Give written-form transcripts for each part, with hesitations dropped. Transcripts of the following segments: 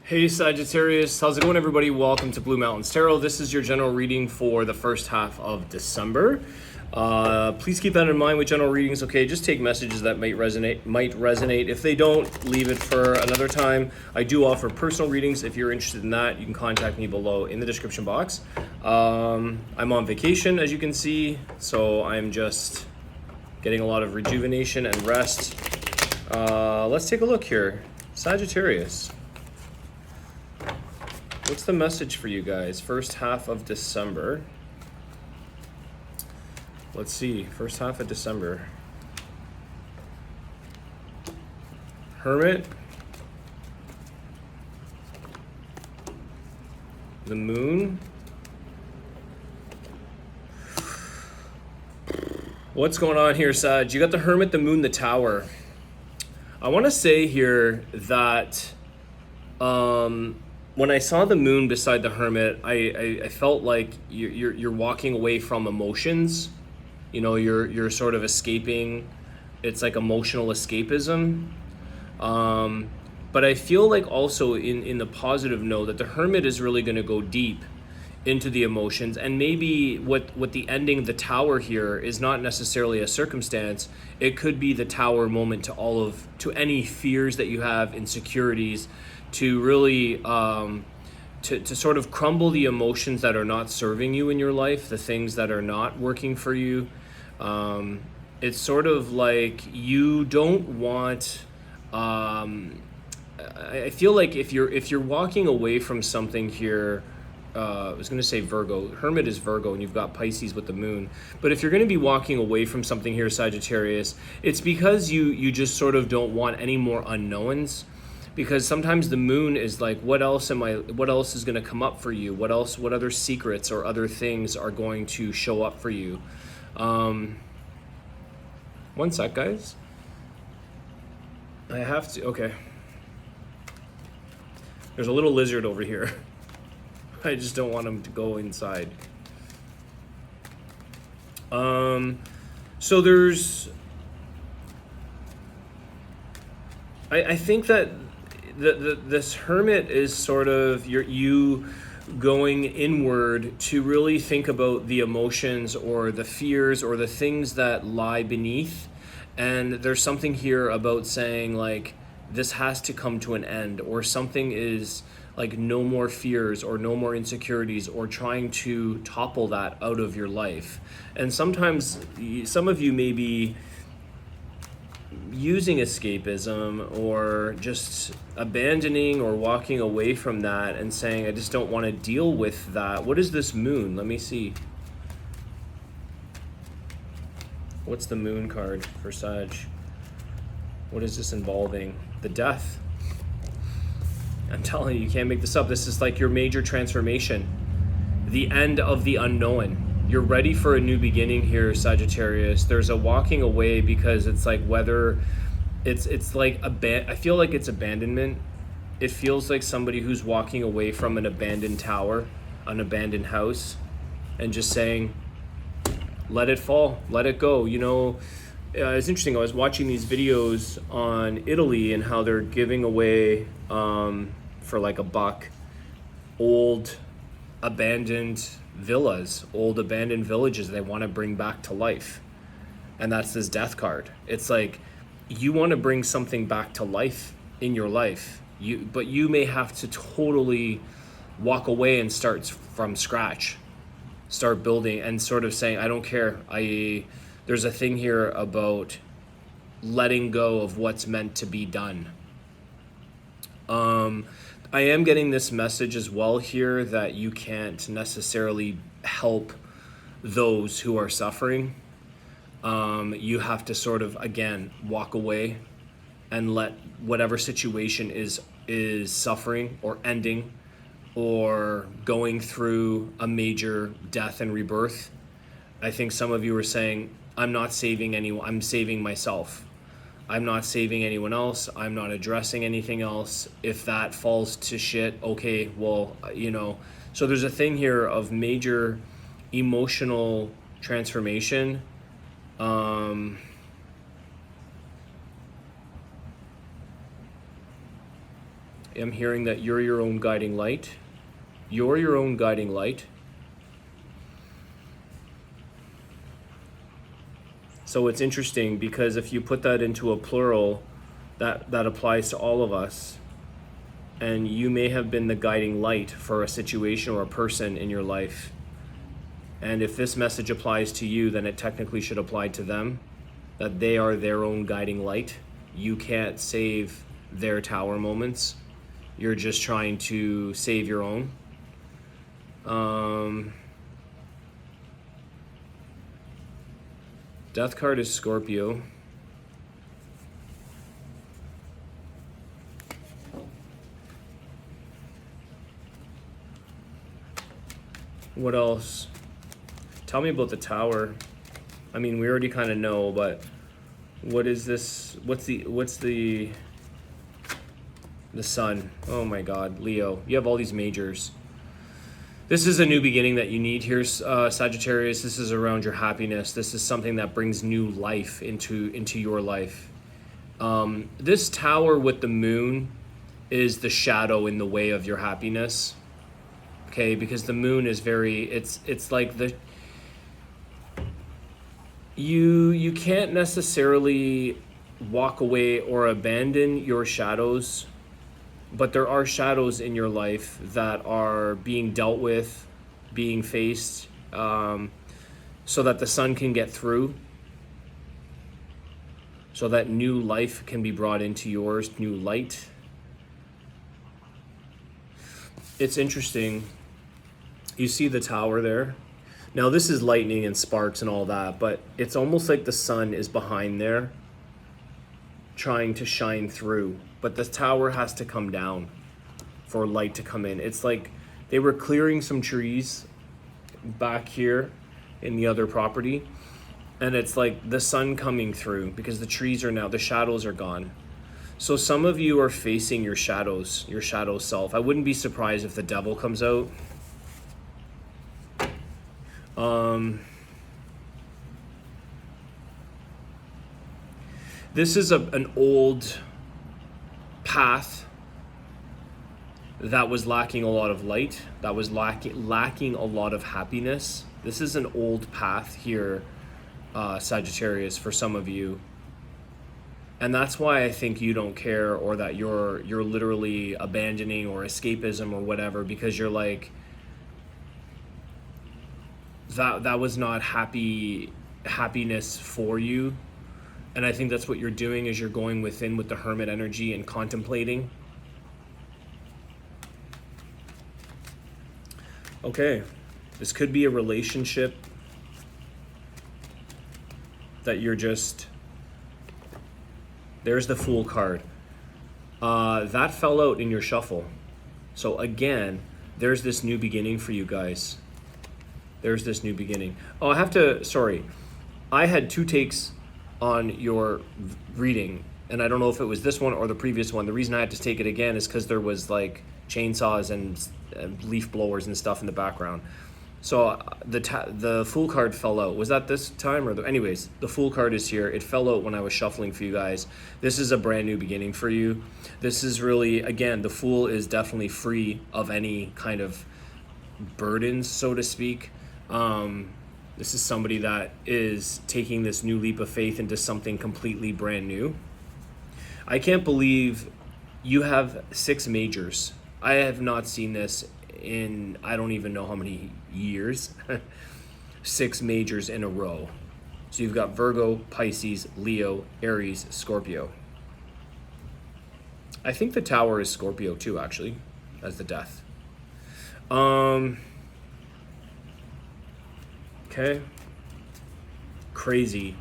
Hey Sagittarius, how's it going everybody? Welcome to Blue Mountains Tarot. This is your general reading for the first half of December. Please keep that in mind with general readings, okay? Just take messages that might resonate. If they don't, leave it for another time. I do offer personal readings. If you're interested in that, you can contact me below in the description box. I'm on vacation, as you can see, so I'm just getting a lot of rejuvenation and rest. Let's take a look here. Sagittarius. What's the message for you guys? First half of December. Let's see. First half of December. Hermit. The Moon. What's going on here, Sag? You got the Hermit, the Moon, the Tower. I want to say here that when I saw the Moon beside the Hermit, I felt like you're walking away from emotions. You know, you're sort of escaping. It's like emotional escapism. But I feel like also in the positive note that the Hermit is really going to go deep into the emotions, and maybe what the ending, the Tower here, is not necessarily a circumstance. It could be the Tower moment to any fears that you have, insecurities, to really to sort of crumble the emotions that are not serving you in your life, the things that are not working for you. It's sort of like you don't want. I feel like if you're walking away from something here. I was going to say Virgo. Hermit is Virgo, and you've got Pisces with the Moon. But if you're going to be walking away from something here, Sagittarius, it's because you just sort of don't want any more unknowns. Because sometimes the Moon is like, what else is going to come up for you? What other secrets or other things are going to show up for you? One sec, guys. I have to, okay. There's a little lizard over here. I just don't want him to go inside. So there's, I think that this Hermit is sort of you going inward to really think about the emotions or the fears or the things that lie beneath. And there's something here about saying like, this has to come to an end, or something is like no more fears or no more insecurities, or trying to topple that out of your life. And sometimes some of you may be using escapism or just abandoning or walking away from that and saying, I just don't want to deal with that. What is this Moon? Let me see. What's the Moon card for Sag? What is this involving? The Death. I'm telling you can't make this up. This is like your major transformation. The end of the unknown. You're ready for a new beginning here, Sagittarius. There's a walking away because it's like whether it's like I feel like it's abandonment. It feels like somebody who's walking away from an abandoned tower, an abandoned house, and just saying, let it fall, let it go. You know, it's interesting. I was watching these videos on Italy and how they're giving away for like $1 old abandoned villas, old abandoned villages they want to bring back to life. And that's this Death card. It's like you want to bring something back to life in your life, but you may have to totally walk away and start from scratch, start building and sort of saying, I don't care. There's a thing here about letting go of what's meant to be done. I am getting this message as well here that you can't necessarily help those who are suffering. You have to sort of, again, walk away and let whatever situation is suffering or ending or going through a major death and rebirth. I think some of you are saying, I'm not saving anyone, I'm saving myself. I'm not saving anyone else. I'm not addressing anything else. If that falls to shit, okay, well, you know. So there's a thing here of major emotional transformation. am hearing that you're your own guiding light. You're your own guiding light. So it's interesting because if you put that into a plural, that applies to all of us. And you may have been the guiding light for a situation or a person in your life. And if this message applies to you, then it technically should apply to them, that they are their own guiding light. You can't save their tower moments. You're just trying to save your own. Death card is Scorpio. What else? Tell me about the tower. I mean, we already kind of know, but what is this? What's the sun? Oh my God, Leo. You have all these majors. This is a new beginning that you need here, Sagittarius. This is around your happiness. This is something that brings new life into your life. This tower with the moon is the shadow in the way of your happiness. Okay, because the moon is it's like the you can't necessarily walk away or abandon your shadows, but there are shadows in your life that are being dealt with, being faced, so that the sun can get through, so that new life can be brought into yours, new light. It's interesting. You see the tower there? Now this is lightning and sparks and all that, but it's almost like the sun is behind there trying to shine through, but the tower has to come down for light to come in. It's like they were clearing some trees back here in the other property, and it's like the sun coming through because the trees are now, the shadows are gone. So some of you are facing your shadows, your shadow self. I wouldn't be surprised if the devil comes out. This is an old path that was lacking a lot of light, that was lacking a lot of happiness. This is an old path here, Sagittarius, for some of you. And that's why I think you don't care, or that you're literally abandoning or escapism or whatever, because you're like, that was not happiness for you. And I think that's what you're doing, is you're going within with the hermit energy and contemplating. Okay, this could be a relationship that you're just, there's the Fool card. That fell out in your shuffle. So again, there's this new beginning for you guys. There's this new beginning. Oh, I had two takes on your reading, and I don't know if it was this one or the previous one. The reason I had to take it again is because there was like chainsaws and leaf blowers and stuff in the background. So the Fool card fell out. Was that this time or anyways, the Fool card is here. It fell out when I was shuffling for you guys. This is a brand new beginning for you. This is really, again, the Fool is definitely free of any kind of burdens, so to speak. This is somebody that is taking this new leap of faith into something completely brand new. I can't believe you have 6 majors. I have not seen this in, I don't even know how many years. 6 majors in a row. So you've got Virgo, Pisces, Leo, Aries, Scorpio. I think the Tower is Scorpio too, actually, as the Death. Okay. Crazy.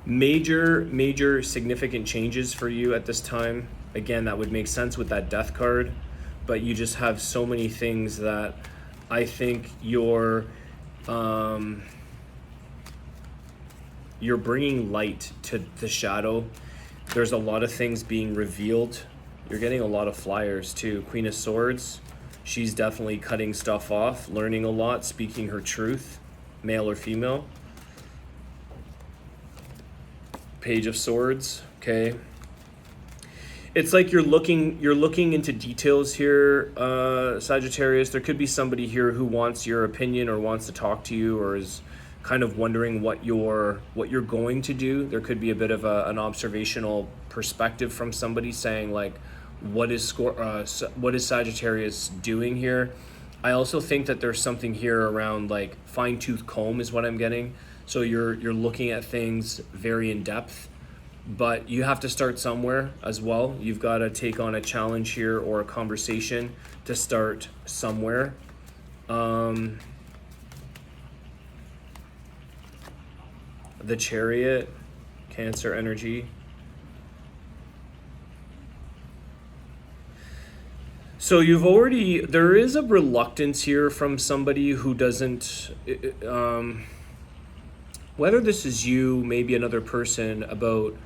Major significant changes for you at this time. Again, that would make sense with that Death card, but you just have so many things that I think you're bringing light to the shadow. There's a lot of things being revealed. You're getting a lot of flyers too. Queen of Swords, she's definitely cutting stuff off, learning a lot, speaking her truth, male or female. Page of Swords, okay. It's like you're looking into details here, Sagittarius. There could be somebody here who wants your opinion or wants to talk to you or is kind of wondering what you're going to do. There could be a bit of an observational perspective from somebody saying like, what is Sagittarius doing here? I also think that there's something here around like fine-tooth comb is what I'm getting. So you're looking at things very in depth. But you have to start somewhere as well. You've got to take on a challenge here or a conversation to start somewhere. The Chariot, Cancer energy. So there is a reluctance here from somebody who doesn't, whether this is you, maybe another person, about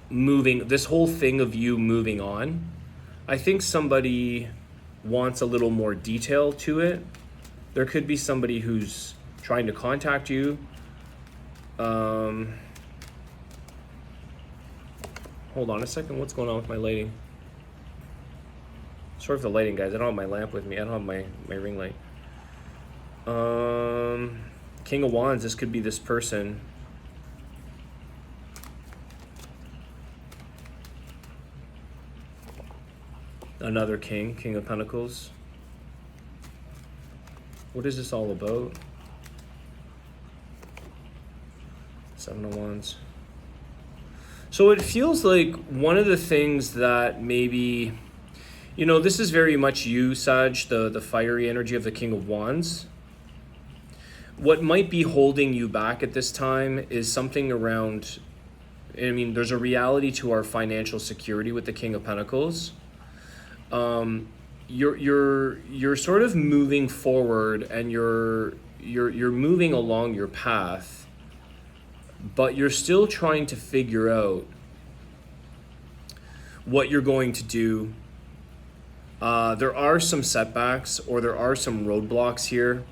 moving, this whole thing of you moving on. I think somebody wants a little more detail to it. There could be somebody who's trying to contact you. Hold on a second, what's going on with my lighting? Sorry for the lighting, guys. I don't have my lamp with me. I don't have my ring light. King of Wands, this could be this person. Another King of Pentacles. What is this all about? Seven of Wands. So it feels like one of the things that maybe, this is very much you, Sag, the fiery energy of the King of Wands. What might be holding you back at this time is something around, there's a reality to our financial security with the King of Pentacles. You're sort of moving forward and you're moving along your path, but you're still trying to figure out what you're going to do. There are some setbacks or there are some roadblocks here.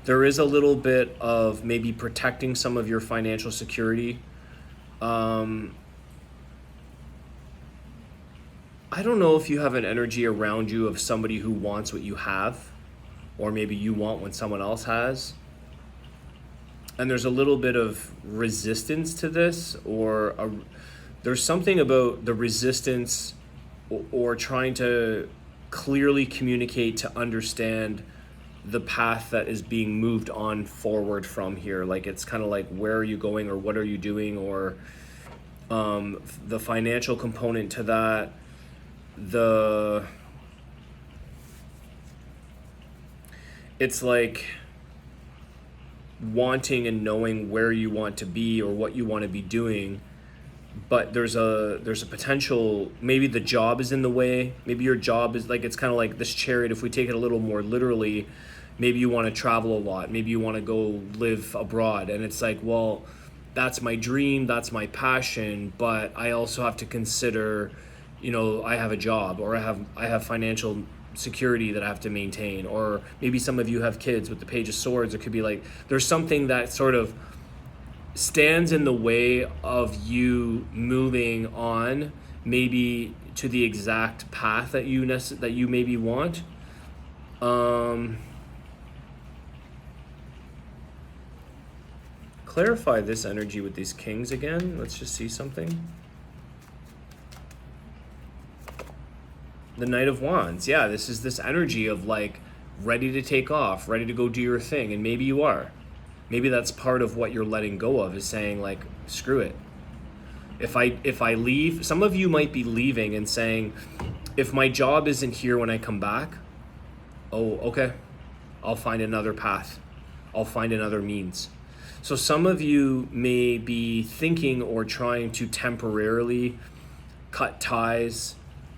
There is a little bit of maybe protecting some of your financial security. I don't know if you have an energy around you of somebody who wants what you have, or maybe you want what someone else has. And there's a little bit of resistance to this, or there's something about the resistance or trying to clearly communicate to understand the path that is being moved on forward from here. Like it's kind of like, where are you going or what are you doing, or the financial component to that. It's like wanting and knowing where you want to be or what you want to be doing, but there's a potential, maybe the job is in the way. Maybe your job is like, it's kind of like this Chariot, if we take it a little more literally, maybe you want to travel a lot, maybe you want to go live abroad, and it's like, well, that's my dream, that's my passion, but I also have to consider, I have a job, or I have financial security that I have to maintain, or maybe some of you have kids with the Page of Swords. It could be like there's something that sort of stands in the way of you moving on, maybe to the exact path that you maybe want. Clarify this energy with these kings again. Let's just see something. The Knight of Wands. Yeah, this is this energy of like ready to take off, ready to go do your thing. And maybe you are. Maybe that's part of what you're letting go of, is saying like, screw it. If I leave, some of you might be leaving and saying, if my job isn't here when I come back, oh, okay, I'll find another path. I'll find another means. So some of you may be thinking or trying to temporarily cut ties.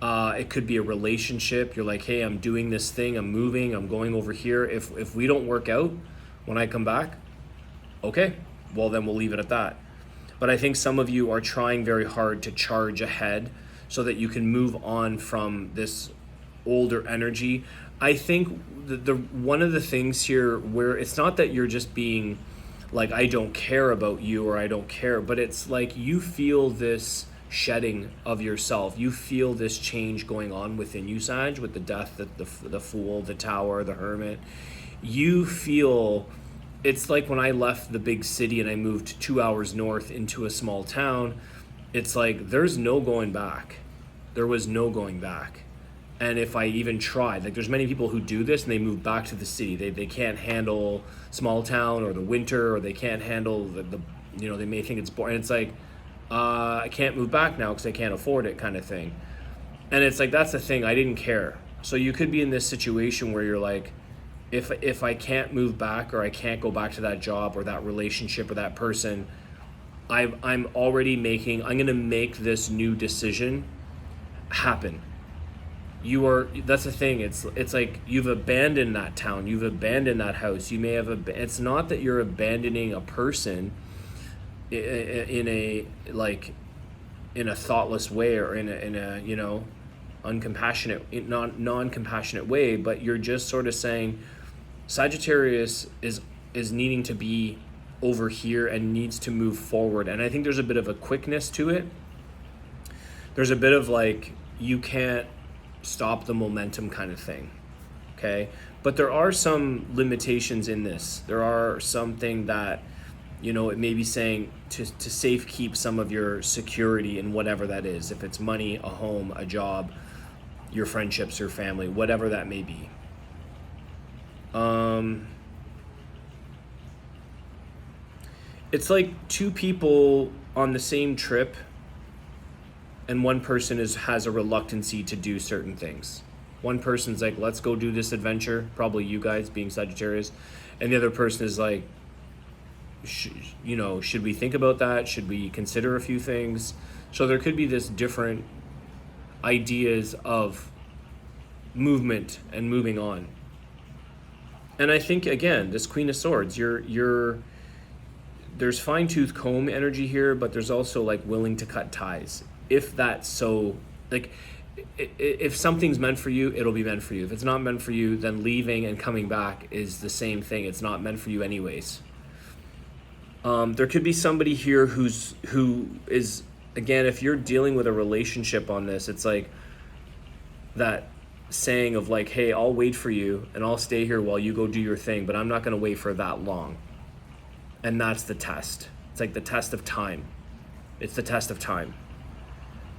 It could be a relationship. You're like, hey, I'm doing this thing, I'm moving, I'm going over here. If we don't work out when I come back, okay, well then we'll leave it at that. But I think some of you are trying very hard to charge ahead so that you can move on from this older energy. I think the one of the things here where it's not that you're just being like, I don't care about you or I don't care, but it's like you feel this shedding of yourself. You feel this change going on within you, Sag, with the death, the Fool, the Tower, the Hermit. You feel, it's like when I left the big city and I moved 2 hours north into a small town, it's like there's no going back. There was no going back. And if I even tried, like there's many people who do this and they move back to the city. They can't handle small town or the winter, or they can't handle the they may think it's boring. It's like, I can't move back now because I can't afford it, kind of thing. And it's like, that's the thing, I didn't care. So you could be in this situation where you're like, if I can't move back, or I can't go back to that job or that relationship or that person, I'm going to make this new decision happen. That's the thing, it's like you've abandoned that town, you've abandoned that house, you may have, it's not that you're abandoning a person in a thoughtless way, or in a uncompassionate, non-compassionate way, but you're just sort of saying Sagittarius is needing to be over here and needs to move forward. And I think there's a bit of a quickness to it. There's a bit of like, you can't stop the momentum kind of thing, okay? But there are some limitations in this. There are something that, it may be saying to safe keep some of your security in whatever that is. If it's money, a home, a job, your friendships, your family, whatever that may be. It's like two people on the same trip, and one person has a reluctancy to do certain things. One person's like, let's go do this adventure, probably you guys being Sagittarius, and the other person is like, should we think about that? Should we consider a few things? So there could be this different ideas of movement and moving on. And I think, again, this Queen of Swords, there's fine-tooth comb energy here, but there's also like willing to cut ties. If that's so, like, if something's meant for you, it'll be meant for you. If it's not meant for you, then leaving and coming back is the same thing. It's not meant for you anyways. There could be somebody here who is, again, if you're dealing with a relationship on this, it's like that saying of like, hey, I'll wait for you and I'll stay here while you go do your thing, but I'm not going to wait for that long. And that's the test. It's like the test of time. It's the test of time.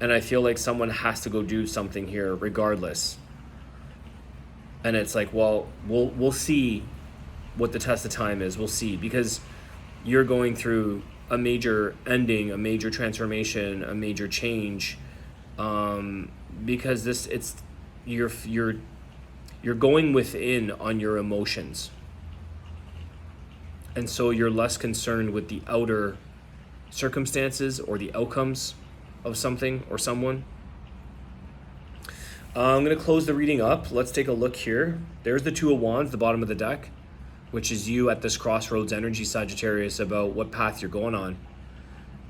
And I feel like someone has to go do something here regardless. And it's like, well, we'll see what the test of time is. We'll see, because you're going through a major ending, a major transformation, a major change, because you're going within on your emotions, and so you're less concerned with the outer circumstances or the outcomes of something or someone. I'm going to close the reading up. Let's take a look here. There's the Two of Wands, the bottom of the deck, which is you at this crossroads energy, Sagittarius, about what path you're going on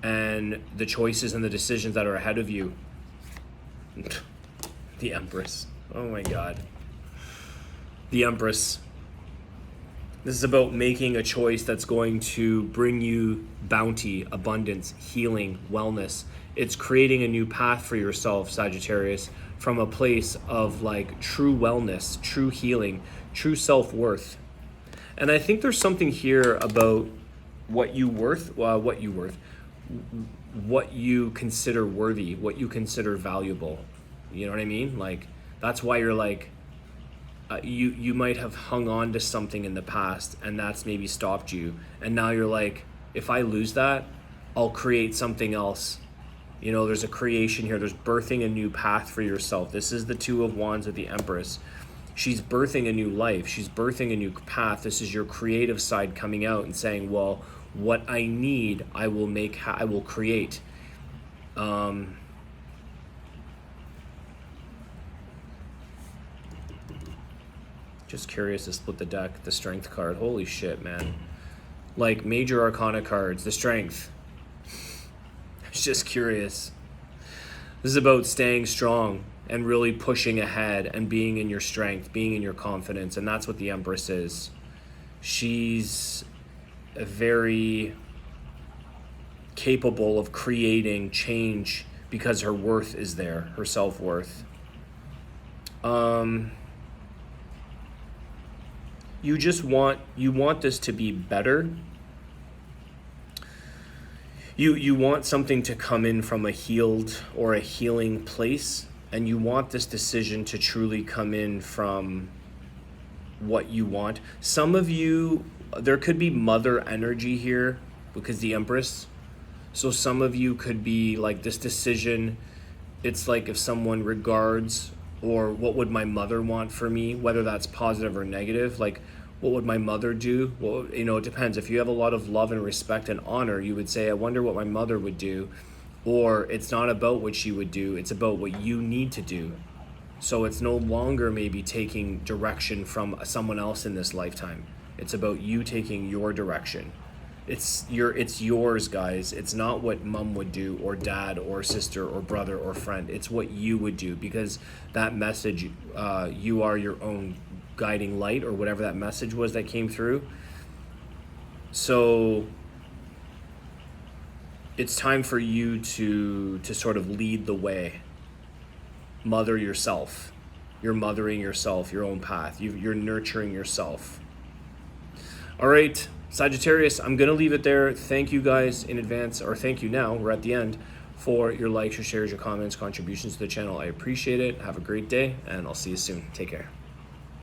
and the choices and the decisions that are ahead of you. The Empress. Oh my God. The Empress. This is about making a choice that's going to bring you bounty, abundance, healing, wellness. It's creating a new path for yourself, Sagittarius, from a place of like true wellness, true healing, true self-worth. And I think there's something here about what you consider worthy, what you consider valuable. You know what I mean? Like, that's why you're like, you might have hung on to something in the past and that's maybe stopped you. And now you're like, if I lose that, I'll create something else. There's a creation here. There's birthing a new path for yourself. This is the Two of Wands with the Empress. She's birthing a new life. She's birthing a new path. This is your creative side coming out and saying, well, what I need, I will create. Just curious to split the deck, the Strength card. Holy shit, man. Like major arcana cards, the Strength. I was just curious. This is about staying strong and really pushing ahead and being in your strength, being in your confidence. And that's what the Empress is. She's very capable of creating change because her worth is there, her self-worth. You want this to be better. You want something to come in from a healed or a healing place, and you want this decision to truly come in from what you want. Some of you, there could be mother energy here because the Empress. So some of you could be like, this decision, it's like if someone regards, or what would my mother want for me, whether that's positive or negative, like what would my mother do? Well, you know, it depends. If you have a lot of love and respect and honor, you would say, I wonder what my mother would do. Or it's not about what she would do, it's about what you need to do. So it's no longer maybe taking direction from someone else in this lifetime. It's about you taking your direction. It's yours, guys. It's not what mom would do, or dad, or sister, or brother, or friend. It's what you would do, because that message, you are your own guiding light, or whatever that message was that came through. So it's time for you to sort of lead the way. Mother yourself. You're mothering yourself, your own path. You're nurturing yourself. All right, Sagittarius, I'm going to leave it there. Thank you guys in advance, or thank you now, we're at the end, for your likes, your shares, your comments, contributions to the channel. I appreciate it. Have a great day, and I'll see you soon. Take care.